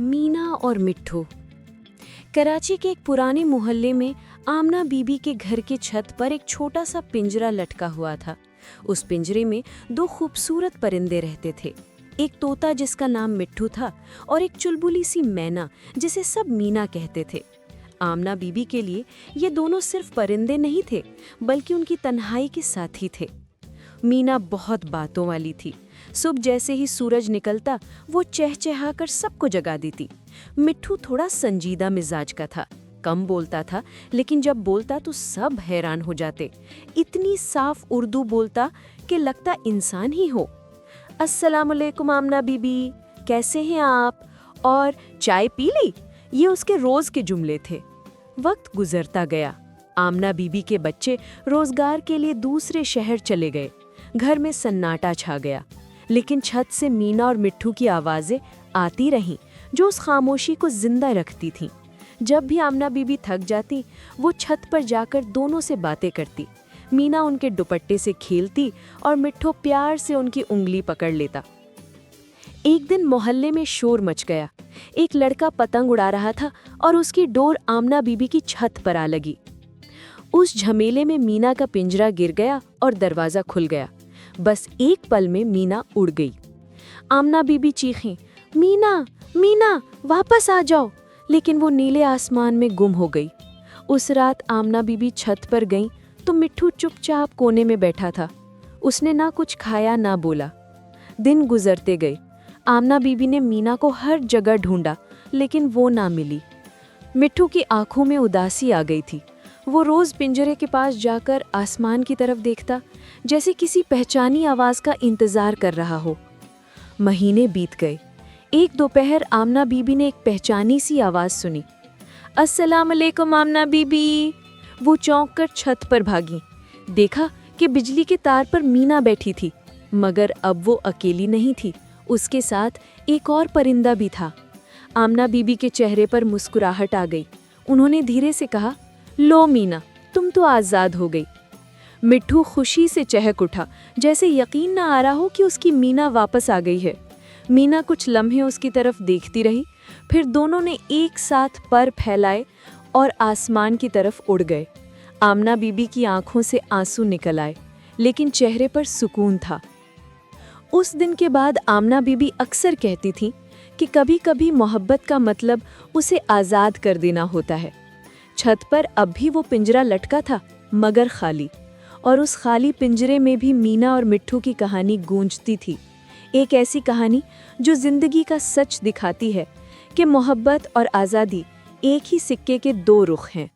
मीना और मिट्ठू। कराची के एक पुराने मोहल्ले में आमना बीबी के घर की छत पर एक छोटा सा पिंजरा लटका हुआ था। उस पिंजरे में दो खूबसूरत परिंदे रहते थे, एक तोता जिसका नाम मिट्ठू था और एक चुलबुली सी मैना जिसे सब मीना कहते थे। आमना बीबी के लिए ये दोनों सिर्फ परिंदे नहीं थे, बल्कि उनकी तन्हाई के साथी थे। मीना बहुत बातों वाली थी। सुबह जैसे ही सूरज निकलता वो चहचहाकर सबको जगा देती। मिट्ठू थोड़ा संजीदा मिजाज का था, कम बोलता था, लेकिन जब बोलता तो सब हैरान हो जाते। इतनी साफ उर्दू बोलता कि लगता इंसान ही हो। अस्सलाम वालेकुम आमना बीबी, कैसे हैं आप? और चाय पी ली? ये उसके रोज के जुमले थे। वक्त गुजरता गया। आमना बीबी के बच्चे रोजगार के लिए दूसरे शहर चले गए। घर में सन्नाटा छा गया, लेकिन छत से मीना और मिट्ठू की आवाज़ें आती रहीं, जो उस खामोशी को जिंदा रखती थीं। जब भी आमना बीबी थक जाती, वो छत पर जाकर दोनों से बातें करती। मीना उनके दुपट्टे से खेलती और मिट्ठू प्यार से उनकी उंगली पकड़ लेता। एक दिन मोहल्ले में शोर मच गया। एक लड़का पतंग उड़ा रहा था और उसकी डोर आमना बीबी की छत पर आ लगी। उस झमेले में मीना का पिंजरा गिर गया और दरवाज़ा खुल गया। बस एक पल में मीना उड़ गई। आमना बीबी चीखीं, मीना मीना वापस आ जाओ, लेकिन वो नीले आसमान में गुम हो गई। उस रात आमना बीबी छत पर गई तो मिट्ठू चुपचाप कोने में बैठा था। उसने ना कुछ खाया ना बोला। दिन गुजरते गए। आमना बीबी ने मीना को हर जगह ढूंढा, लेकिन वो ना मिली। मिट्ठू की आंखों में उदासी आ गई थी। वो रोज पिंजरे के पास जाकर आसमान की तरफ देखता, जैसे किसी पहचानी आवाज का इंतजार कर रहा हो। महीने बीत गए। एक दोपहर आमना बीबी ने एक पहचानी सी आवाज सुनी। अस्सलाम वालेकुम आमना बीबी। वो चौंक कर छत पर भागी। देखा कि बिजली के तार पर मीना बैठी थी, मगर अब वो अकेली नहीं थी, उसके साथ एक और परिंदा भी था। आमना बीबी के चेहरे पर मुस्कुराहट आ गई। उन्होंने धीरे से कहा, लो मीना, तुम तो आज़ाद हो गई। मिट्ठू खुशी से चहक उठा, जैसे यकीन न आ रहा हो कि उसकी मीना वापस आ गई है। मीना कुछ लम्हे उसकी तरफ देखती रही, फिर दोनों ने एक साथ पर फैलाए और आसमान की तरफ उड़ गए। आमना बीबी की आंखों से आंसू निकल आए, लेकिन चेहरे पर सुकून था। उस दिन के बाद आमना बीबी अक्सर कहती थी कि कभी कभी मोहब्बत का मतलब उसे आज़ाद कर देना होता है। छत पर अब भी वो पिंजरा लटका था, मगर खाली, और उस खाली पिंजरे में भी मीना और मिट्ठू की कहानी गूंजती थी। एक ऐसी कहानी जो जिंदगी का सच दिखाती है कि मोहब्बत और आज़ादी एक ही सिक्के के दो रुख हैं।